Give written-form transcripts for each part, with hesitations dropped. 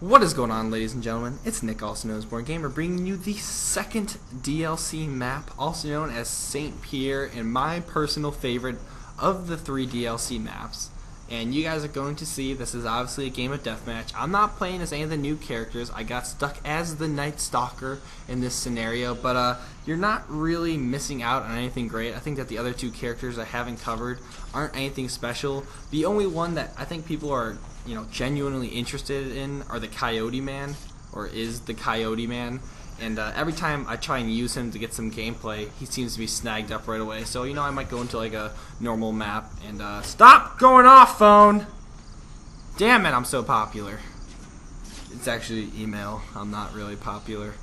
What is going on, ladies and gentlemen? It's Nick, also known as Born Gamer, bringing you the second DLC map, also known as St. Pierre, and my personal favorite of the three DLC maps. And you guys are going to see this is obviously a game of Deathmatch. I'm not playing as any of the new characters. I got stuck as the Night Stalker in this scenario, but you're not really missing out on anything great. I think that the other two characters I haven't covered aren't anything special. The only one that I think people are genuinely interested in are the Coyote Man, or is the Coyote Man. And every time I try and use him to get some gameplay, he seems to be snagged up right away. So, I might go into like a normal map and stop going off, phone! Damn it, I'm so popular. It's actually email. I'm not really popular.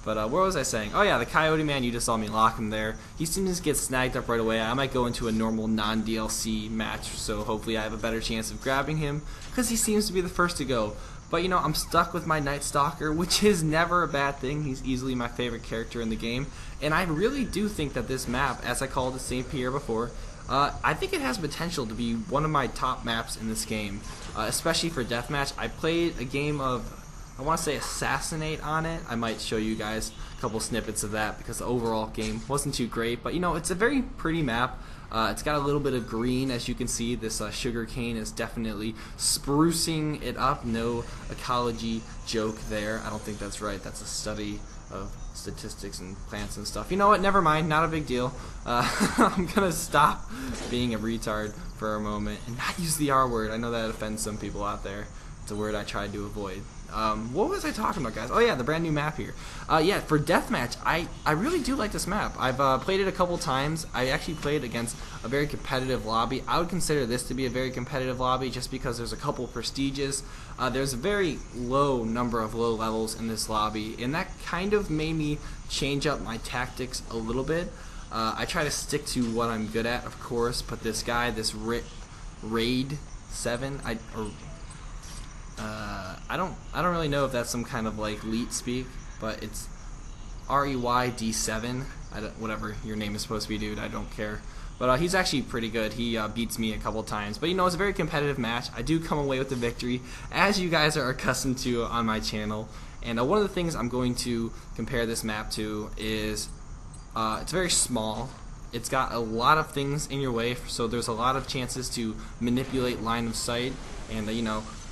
But what was I saying? Oh yeah, the Coyote Man, you just saw me lock him there. He seems to get snagged up right away. I might go into a normal non-DLC match, so hopefully I have a better chance of grabbing him, because he seems to be the first to go. But I'm stuck with my Night Stalker, which is never a bad thing. He's easily my favorite character in the game. And I really do think that this map, as I called it St. Pierre before, I think it has potential to be one of my top maps in this game, especially for Deathmatch. I played a game of, I want to say, Assassinate on it. I might show you guys a couple snippets of that because the overall game wasn't too great. But it's a very pretty map. It's got a little bit of green, as you can see. This sugar cane is definitely sprucing it up. No ecology joke there. I don't think that's right. That's a study of statistics and plants and stuff. You know what? Never mind. Not a big deal. I'm going to stop being a retard for a moment and not use the R word. I know that offends some people out there. It's a word I tried to avoid. What was I talking about, guys? Oh yeah, the brand new map here. Yeah, for Deathmatch, I really do like this map. I've played it a couple times. I actually played against a very competitive lobby. I would consider this to be a very competitive lobby just because there's a couple prestiges. There's a very low number of low levels in this lobby, and that kind of made me change up my tactics a little bit. I try to stick to what I'm good at, of course, but this guy, this Raid 7, I don't really know if that's some kind of like leet speak, but it's REYD7. Whatever your name is supposed to be, dude. I don't care. But he's actually pretty good. He beats me a couple times. But it's a very competitive match. I do come away with the victory, as you guys are accustomed to on my channel. And one of the things I'm going to compare this map to is it's very small. It's got a lot of things in your way, so there's a lot of chances to manipulate line of sight and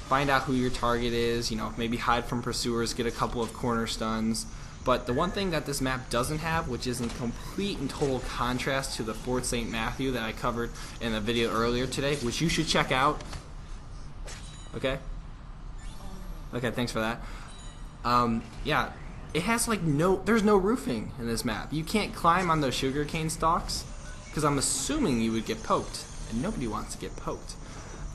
find out who your target is, maybe hide from pursuers, get a couple of corner stuns. But the one thing that this map doesn't have, which is in complete and total contrast to the Fort St. Matthew that I covered in a video earlier today, which you should check out. Okay, thanks for that. Yeah, it has there's no roofing in this map. You can't climb on those sugarcane stalks, because I'm assuming you would get poked, and nobody wants to get poked.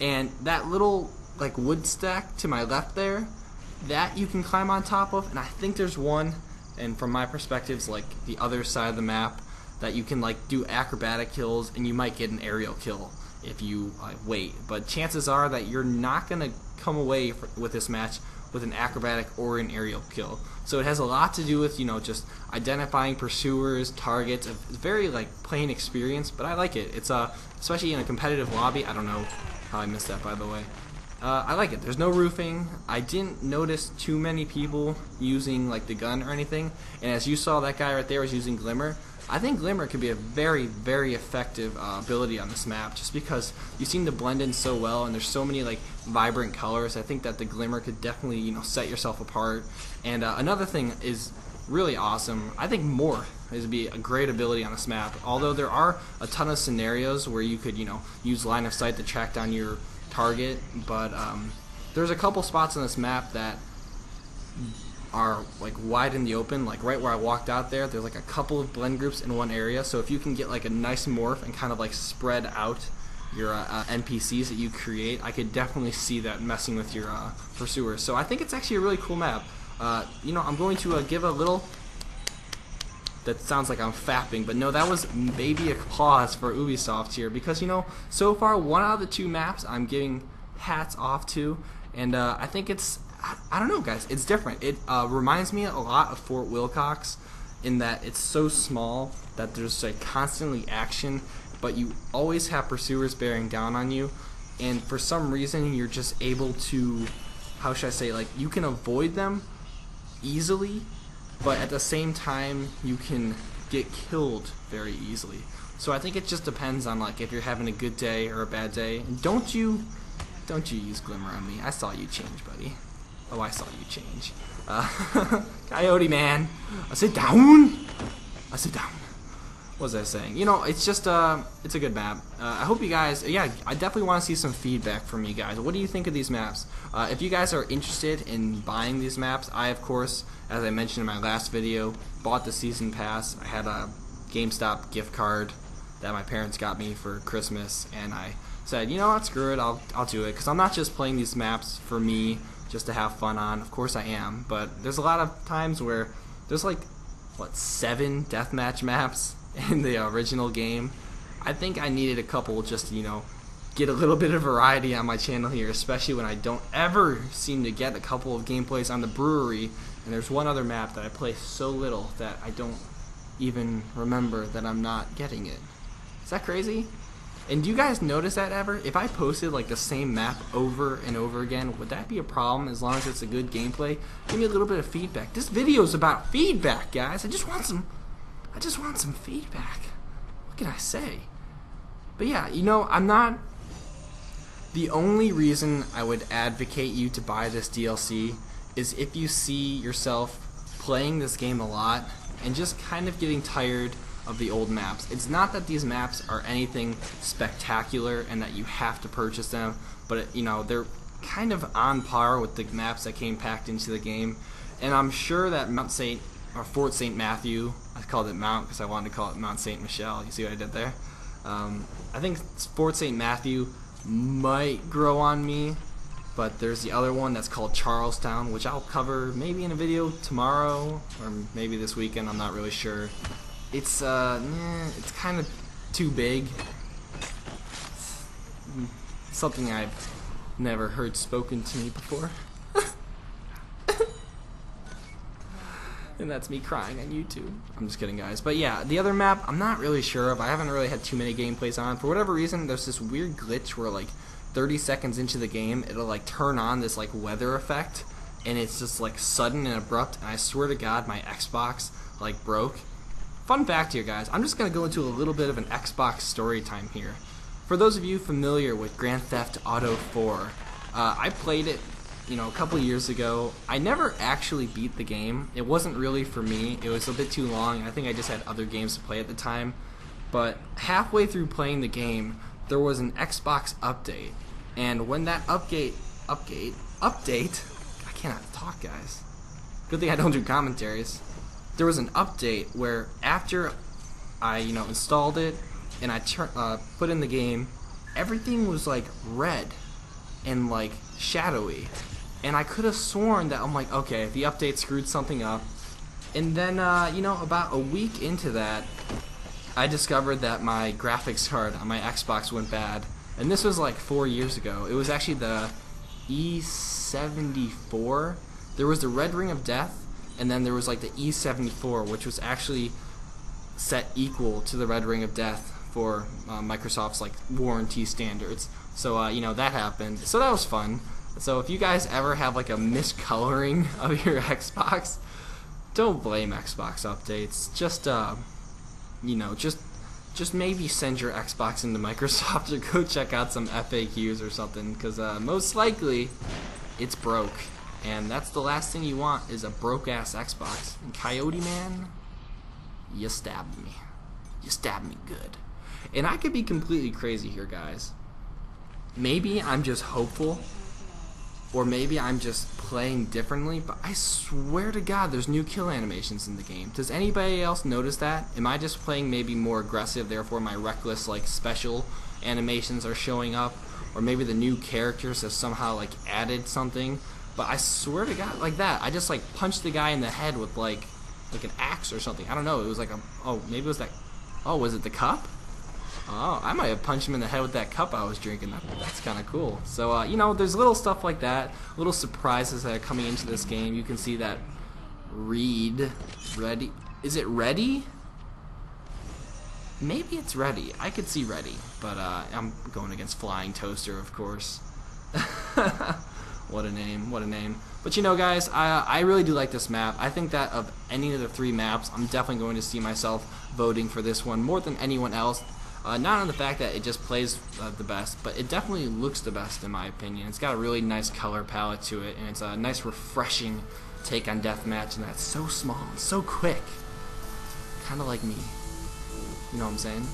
And that little wood stack to my left there, that you can climb on top of, and I think there's one, and from my perspective, it's the other side of the map, that you can do acrobatic kills, and you might get an aerial kill if you wait. But chances are that you're not gonna come away with this match with an acrobatic or an aerial kill. So it has a lot to do with just identifying pursuers, targets. It's very plain experience, but I like it. It's especially in a competitive lobby. I don't know how I missed that, by the way. I like it. There's no roofing. I didn't notice too many people using the gun or anything. And as you saw, that guy right there was using Glimmer. I think Glimmer could be a very, very effective ability on this map, just because you seem to blend in so well, and there's so many vibrant colors. I think that the Glimmer could definitely set yourself apart. And another thing is really awesome. I think Morph is be a great ability on this map. Although there are a ton of scenarios where you could use line of sight to track down your target, but there's a couple spots on this map that are wide in the open, right where I walked out there. There's a couple of blend groups in one area, so if you can get a nice morph and kind of spread out your NPCs that you create, I could definitely see that messing with your pursuers. So I think it's actually a really cool map. I'm going to give a little, that sounds like I'm fapping, but no, that was maybe applause for Ubisoft here, because so far one out of the two maps I'm giving hats off to, and I think it's, I don't know, guys, it's different. It reminds me a lot of Fort Wilcox in that it's so small that there's constantly action, but you always have pursuers bearing down on you, and for some reason you're just able to how should I say, like, you can avoid them easily, but at the same time you can get killed very easily. So I think it just depends on, like, if you're having a good day or a bad day. And don't you use glimmer on me. I saw you change, buddy. Oh, I saw you change. Coyote man, I sit down. I sit down. What was I saying? You know, it's just it's a good map. I hope you guys, yeah, I definitely want to see some feedback from you guys. What do you think of these maps? If you guys are interested in buying these maps, I, of course, as I mentioned in my last video, bought the season pass. I had a GameStop gift card that my parents got me for Christmas, and I said, you know what, screw it, I'll do it, because I'm not just playing these maps for me just to have fun on. Of course I am, but there's a lot of times where there's like, what, 7 deathmatch maps in the original game. I think I needed a couple just to, you know, get a little bit of variety on my channel here, especially when I don't ever seem to get a couple of gameplays on the brewery. And there's one other map that I play so little that I don't even remember that I'm not getting it. Is that crazy? And do you guys notice that ever? If I posted like the same map over and over again, would that be a problem as long as it's a good gameplay? Give me a little bit of feedback. This video is about feedback, guys. I just want some feedback. What can I say? But yeah, you know, I'm not... The only reason I would advocate you to buy this DLC is if you see yourself playing this game a lot and just kind of getting tired of the old maps. It's not that these maps are anything spectacular and that you have to purchase them, but you know, they're kind of on par with the maps that came packed into the game. And I'm sure that Fort St. Matthew, I called it Mount because I wanted to call it Mount St. Michel. You see what I did there? I think Fort St. Matthew might grow on me, but there's the other one that's called Charlestown, which I'll cover maybe in a video tomorrow or maybe this weekend. I'm not really sure. It's kind of too big. It's something I've never heard spoken to me before. And that's me crying on YouTube. I'm just kidding, guys. But yeah, the other map, I'm not really sure of. I haven't really had too many gameplays on. For whatever reason, there's this weird glitch where like 30 seconds into the game, it'll like turn on this like weather effect, and it's just like sudden and abrupt, and I swear to God, my Xbox like broke. Fun fact here, guys, I'm just going to go into a little bit of an Xbox story time here. For those of you familiar with Grand Theft Auto 4, I played it, you know, a couple years ago. I never actually beat the game. It wasn't really for me. It was a bit too long. I think I just had other games to play at the time. But halfway through playing the game, there was an Xbox update. And when that update, I cannot talk, guys. Good thing I don't do commentaries. There was an update where after I, you know, installed it and I put in the game, everything was like red and like shadowy, and I could have sworn that I'm like, okay, the update screwed something up. And then you know, about a week into that, I discovered that my graphics card on my Xbox went bad, and this was like 4 years ago. It was actually the E74. There was the Red Ring of Death, and then there was like the E74, which was actually set equal to the Red Ring of Death for Microsoft's like warranty standards. So you know, that happened. So that was fun. So if you guys ever have like a miscoloring of your Xbox, don't blame Xbox updates. Just you know, just maybe send your Xbox into Microsoft or go check out some FAQs or something, because most likely it's broke. And that's the last thing you want, is a broke-ass Xbox. And Coyote Man, you stabbed me. You stabbed me good. And I could be completely crazy here, guys. Maybe I'm just hopeful, or maybe I'm just playing differently, but I swear to God there's new kill animations in the game. Does anybody else notice that? Am I just playing maybe more aggressive, therefore my reckless, like, special animations are showing up? Or maybe the new characters have somehow, like, added something? But I swear to God, like that, I just like punched the guy in the head with like an axe or something. I don't know. It was like a, oh, maybe it was that. Oh, was it the cup? Oh, I might have punched him in the head with that cup I was drinking. That's kind of cool. So you know, there's little stuff like that, little surprises that are coming into this game. You can see that ready. Is it ready? Maybe it's ready. I could see ready, but I'm going against Flying Toaster, of course. What a name, what a name. But you know, guys, I really do like this map. I think that of any of the 3 maps, I'm definitely going to see myself voting for this one more than anyone else. Not on the fact that it just plays the best, but it definitely looks the best in my opinion. It's got a really nice color palette to it, and it's a nice refreshing take on Deathmatch, and that's so small and so quick. Kind of like me. You know what I'm saying?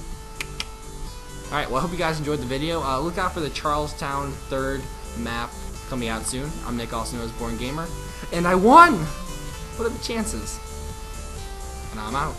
Alright, well, I hope you guys enjoyed the video. Look out for the Charlestown 3rd map coming out soon. I'm Nick, also known as Born Gamer, and I won! What are the chances? And I'm out.